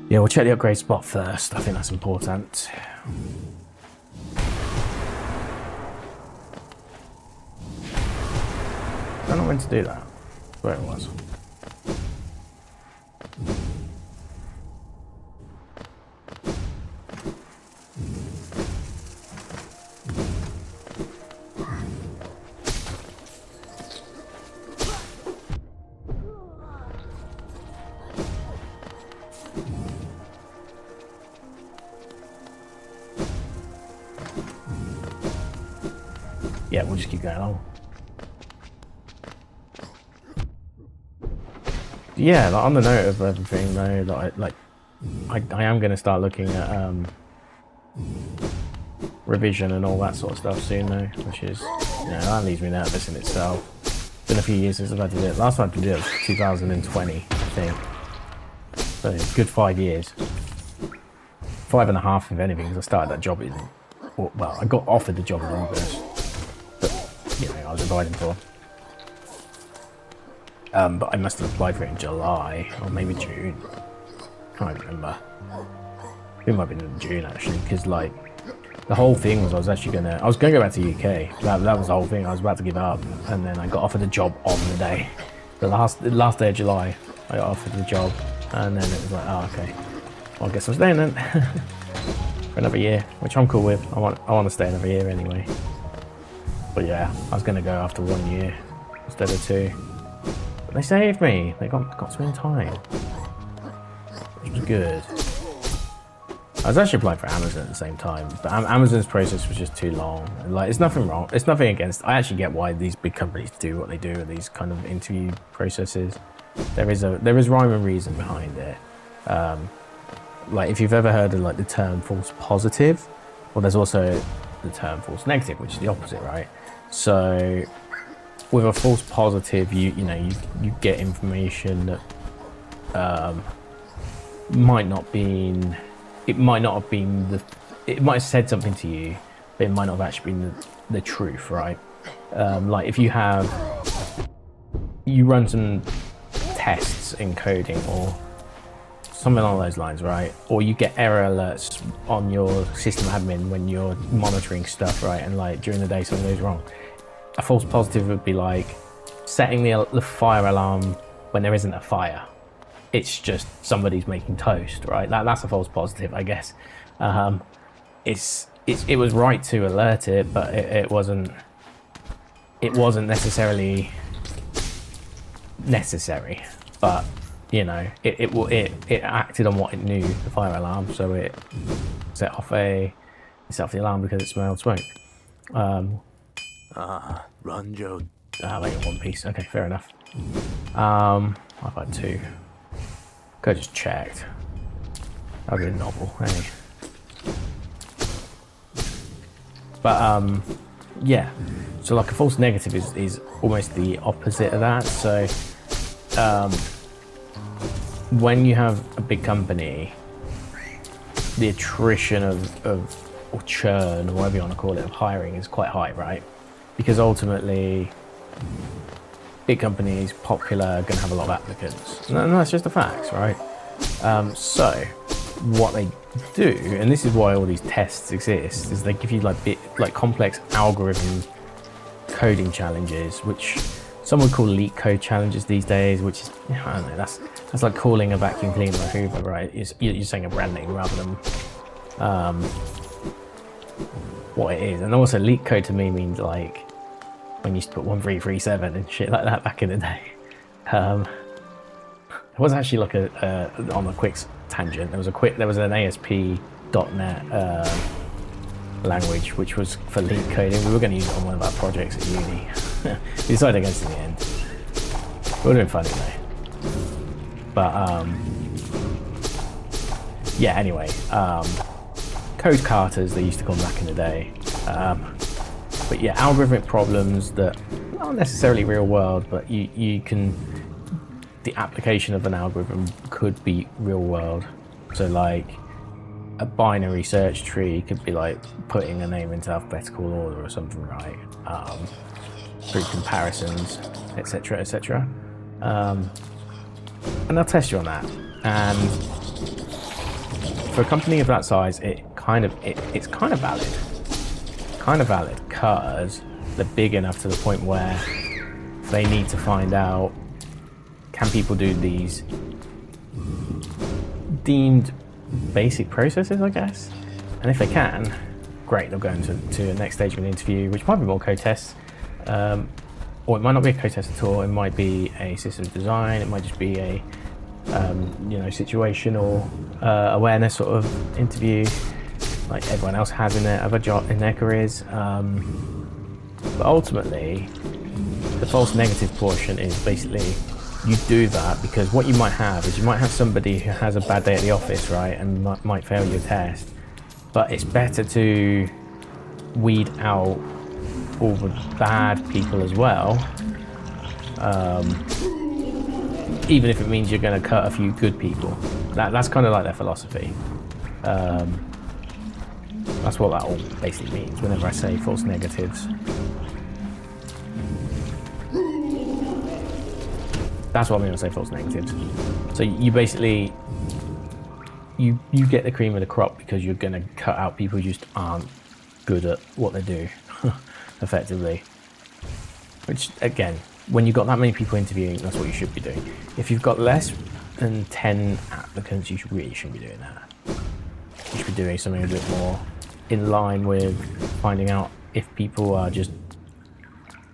Yeah, we'll check the upgrade spot first. I think that's important. I don't know when to do that. Where it was. Yeah, we'll just keep going along. Yeah, like on the note of everything though, that I am going to start looking at revision and all that sort of stuff soon though, which is, you know, that leaves me nervous in itself. It's been a few years since I've had to do it. Last time I did it was 2020, I think. So it's a good 5 years. 5.5 if anything, because I started that job in, well, I got offered the job in August. You know, I was abiding for. But I must have applied for it in July or maybe June. Can't remember. It might have been in June actually, because like the whole thing was I was gonna go back to the UK. That was the whole thing. I was about to give up, and then I got offered the job on the day, the last day of July. I got offered the job, and then it was like, oh okay, well I guess I'm staying then for another year, which I'm cool with. I want to stay another year anyway. But yeah, I was going to go after 1 year instead of 2. But they saved me. They got some in time, which was good. I was actually applying for Amazon at the same time, but Amazon's process was just too long. Like, it's nothing wrong. It's nothing against. I actually get why these big companies do what they do with these kind of interview processes. There is rhyme and reason behind it. Like if you've ever heard of like the term false positive, well, there's also the term false negative, which is the opposite, right? So with a false positive, you get information that might not have said something to you, but it might not have actually been the truth, right? Like if you run some tests in coding or something along those lines, right? Or you get error alerts on your system admin when you're monitoring stuff, right? And like during the day something goes wrong. A false positive would be like setting the fire alarm when there isn't a fire. It's just somebody's making toast, right? That's a false positive, I guess. It was right to alert it, but it wasn't necessarily necessary. But you know, it acted on what it knew, the fire alarm, so it set off the alarm because it smelled smoke. Ranjo. Wait, in one piece. Okay, fair enough. I've had 2. Could have just checked. That would be novel, hey. But yeah. So like a false negative is almost the opposite of that. So when you have a big company the attrition of or churn, or whatever you want to call it, of hiring is quite high, right? Because ultimately, big companies, popular, are going to have a lot of applicants. And that's just the facts, right? So what they do, and this is why all these tests exist, is they give you like complex algorithm coding challenges, which some would call leak code challenges these days, which is, I don't know, that's like calling a vacuum cleaner a Hoover, right? You're saying a brand name rather than what it is. And also leak code to me means like when you used to put 1337 and shit like that back in the day. It was actually like on a quick tangent, there was an ASP.NET language which was for leak coding. We were going to use it on one of our projects at uni. We decided against it in the end. It would have been funny though. But yeah, anyway, code carters they used to call them back in the day. But yeah, algorithmic problems that aren't necessarily real world, but you can, the application of an algorithm could be real world. So like a binary search tree could be like putting a name into alphabetical order or something, right? Through comparisons, etc., etc. And they'll test you on that. And for a company of that size, it's kind of valid. Kind of valid because they're big enough to the point where they need to find out, can people do these deemed basic processes, I guess? And if they can, great, they'll go into a next stage of an interview, which might be more code tests, or it might not be a code test at all. It might be a systems design, it might just be a situational awareness sort of interview, like everyone else has in their other job in their careers. But ultimately, the false negative portion is basically you do that because what you might have is you might have somebody who has a bad day at the office, right, and might fail your test. But it's better to weed out all the bad people as well, even if it means you're going to cut a few good people. That's kind of like their philosophy. That's what that all basically means whenever I say false negatives. That's what I mean when I say false negatives. So you basically, you get the cream of the crop because you're going to cut out people who just aren't good at what they do, effectively. Which, again, when you've got that many people interviewing, that's what you should be doing. If you've got less than 10 applicants, you really shouldn't be doing that. You should be doing something a bit more in line with finding out if people are just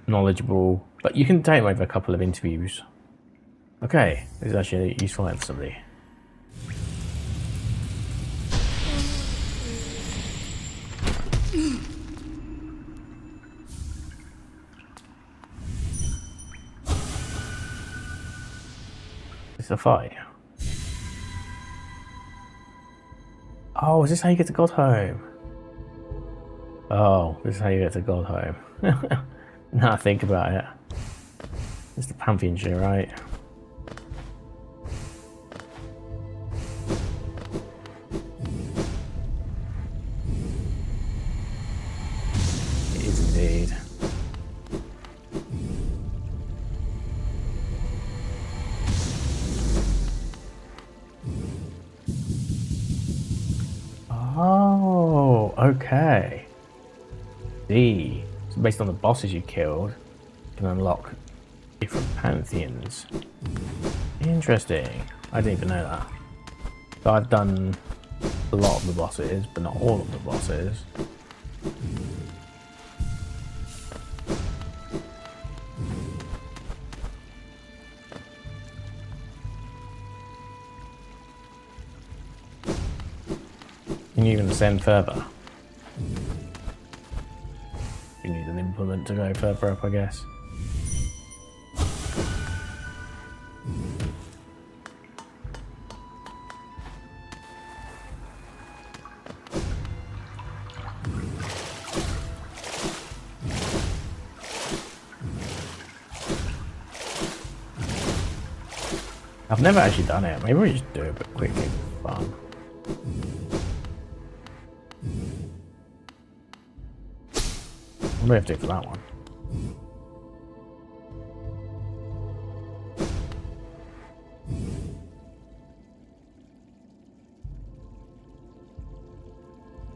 knowledgeable. But you can take over a couple of interviews. Okay, this is actually a useful add for somebody. It's a fight. Oh, is this how you get to God home? Oh, this is how you get to God home. Now I think about it. It's the Pantheon shit, right? It is indeed. Oh, okay. See, so based on the bosses you killed, you can unlock different pantheons. Interesting. I didn't even know that. So I've done a lot of the bosses, but not all of the bosses. Can you even ascend further? You need an implement to go further up, I guess. I've never actually done it. Maybe we just do it, but quickly for fun. I may have to do for that one.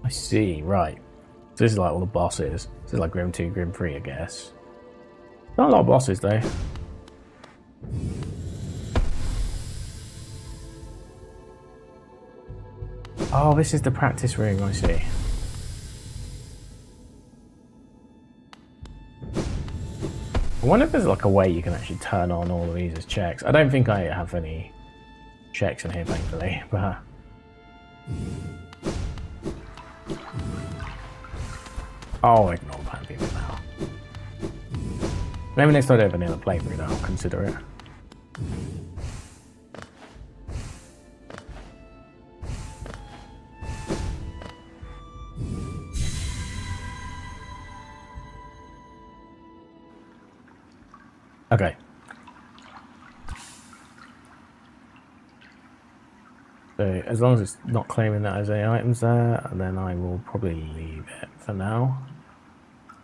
I see, right. So this is like all the bosses. This is like Grim 2, Grim 3, I guess. Not a lot of bosses though. Oh, this is the practice room, I see. I wonder if there's like a way you can actually turn on all of these as checks. I don't think I have any checks in here, thankfully, but... I'll ignore pan people now. Maybe next time I do another playthrough, I'll consider it. Okay. So as long as it's not claiming that as any items there, then I will probably leave it for now.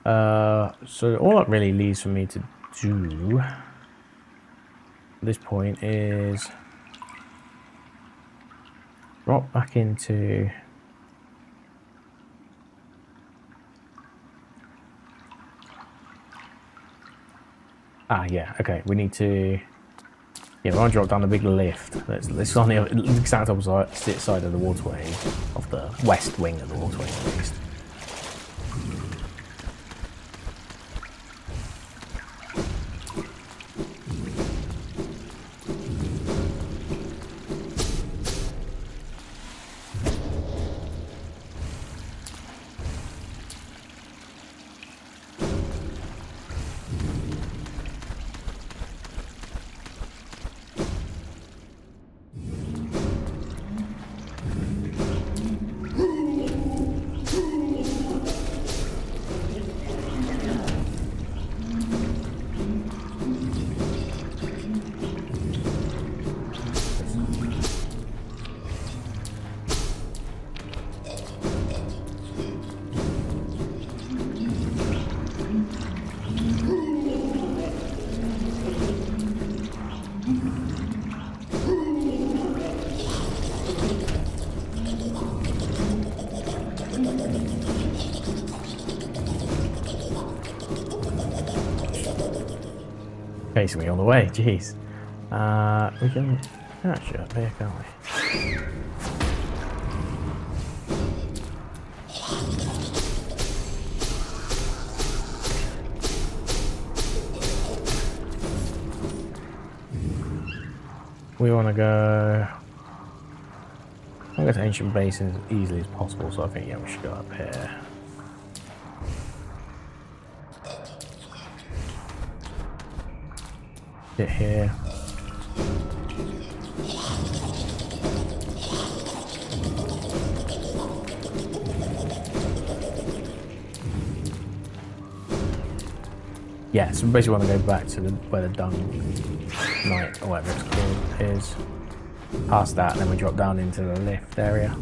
So all that really leaves for me to do at this point is drop back into yeah, okay, we need to we want to drop down the big lift. It's on the exact opposite side of the waterway, of the west wing of the waterway at least. Basically on the way, jeez. We can actually up here, can't we? We want to go... I go to Ancient Basin as easily as possible, so I think, yeah, we should go up here. Get here. Yeah, so we basically want to go back to where the dung night, or whatever it's called, is. Past that, and then we drop down into the lift area.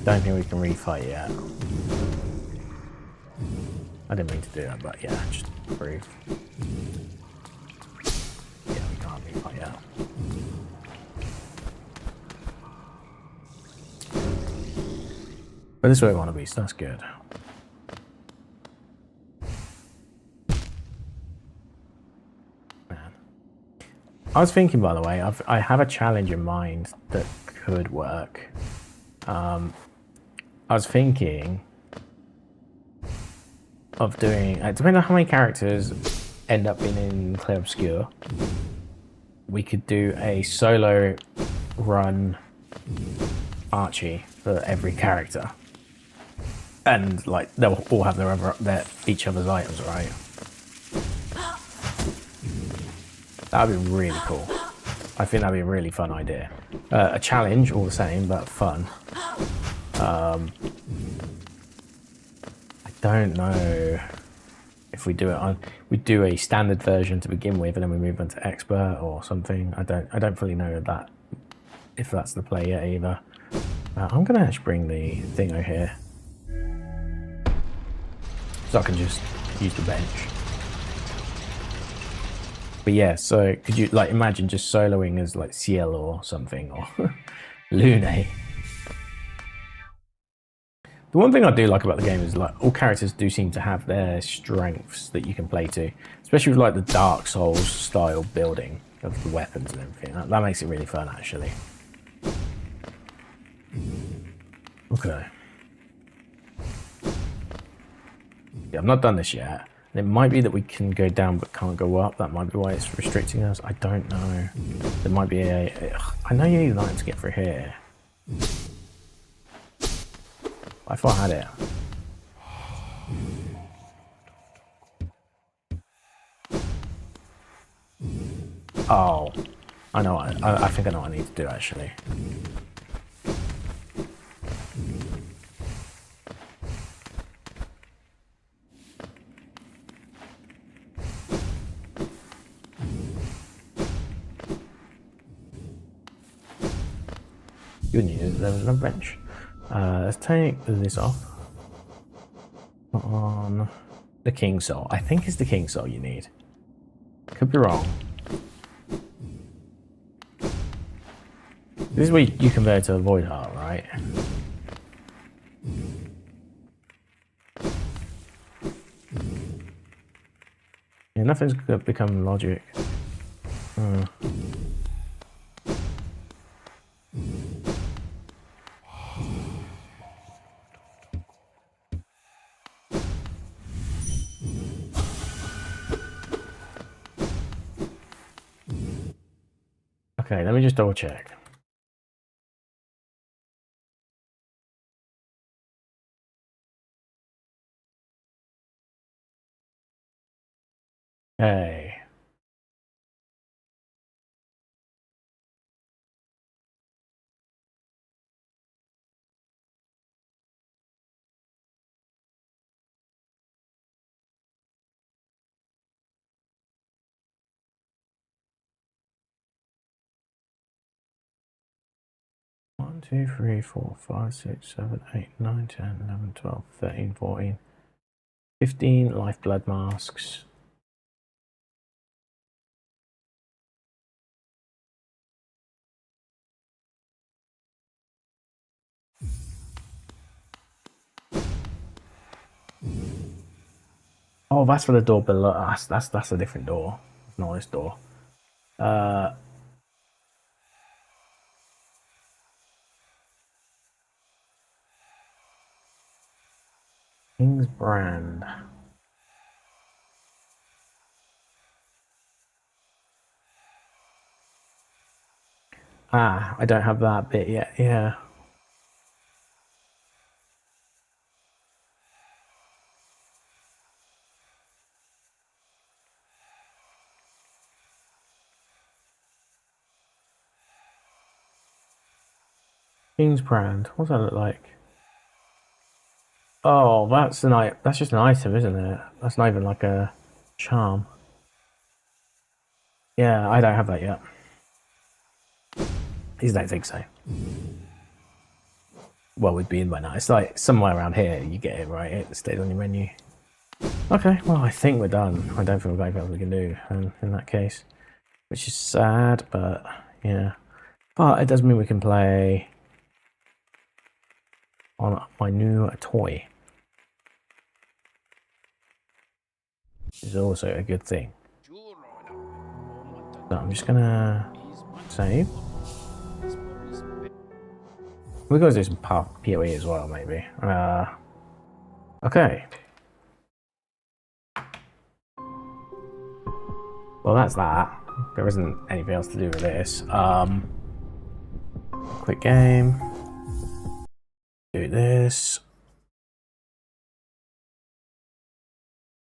Don't think we can refight yet. I didn't mean to do that, but yeah, just prove. Yeah, we can't refight yet. But this is where we want to be, so that's good. Man. I was thinking, by the way, I have a challenge in mind that could work. I was thinking of doing, depending on how many characters end up being in Clear Obscure, we could do a solo run Archie for every character. And like they'll all have each other's items, right? That would be really cool. I think that'd be a really fun idea. A challenge all the same, but fun. I don't know if we do it on, we do a standard version to begin with, and then we move on to expert or something. I don't fully know that if that's the play yet either. I'm gonna actually bring the thing over here so I can just use the bench. But yeah, so could you like imagine just soloing as like Ciel or something, or Lune? The one thing I do like about the game is like all characters do seem to have their strengths that you can play to, especially with like the Dark Souls style building of the weapons and everything. That makes it really fun actually. Okay. Yeah, I've not done this yet. And it might be that we can go down but can't go up. That might be why it's restricting us. I don't know. There might be I know you need an item to get through here. I thought I had it. Oh, I know. I think I know what I need to do actually. Good news, there's no bench. Let's take this off. Put on the King Soul. I think it's the King Soul you need. Could be wrong. This is where you convert to a Void Heart, right? Yeah, nothing's gonna become logic. Okay, let me just double check. Hey. One, 2, 3, 4, 5, 6, 7, 8, 9, 10, 11, 12, 13, 14, 15 lifeblood masks. Oh, that's for the door below. That's a different door. It's not this door. King's Brand. Ah, I don't have that bit yet. Yeah. King's Brand. What's that look like? Oh, that's just an item, isn't it? That's not even like a charm. Yeah, I don't have that yet. These don't think so. Well, we'd be in by now. It's like somewhere around here you get it, right? It stays on your menu. Okay, well, I think we're done. I don't think we've got anything else we can do in that case. Which is sad, but yeah. But it does mean we can play on my new toy. Which is also a good thing. So I'm just gonna save. We're gonna do some PoE as well, maybe. Okay. Well, that's that. There isn't anything else to do with this. Quick game. Do this.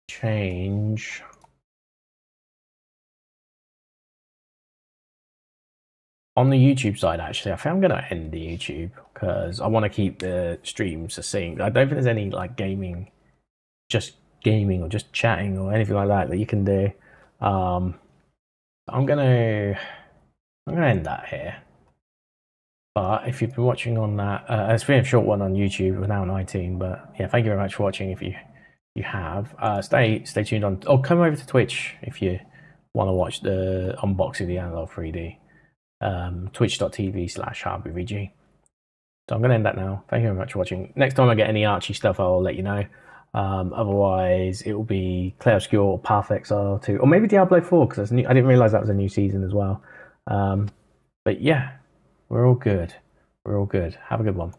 Change. On the YouTube side, actually, I think I'm going to end the YouTube because I want to keep the stream succinct. I don't think there's any like gaming just gaming or just chatting or anything like that you can do. I'm gonna end that here. But if you've been watching on that, it's been a short one on YouTube. We're now 19, but yeah, thank you very much for watching. If you have, stay tuned on. Oh, come over to Twitch if you want to watch the unboxing of the Analogue 3D. Twitch.tv/HarbyVG. So I'm going to end that now. Thank you very much for watching. Next time I get any Archie stuff, I'll let you know. Otherwise, it will be Clair Obscure or Path XR2, or maybe Diablo 4 because I didn't realize that was a new season as well. But yeah, we're all good. We're all good. Have a good one.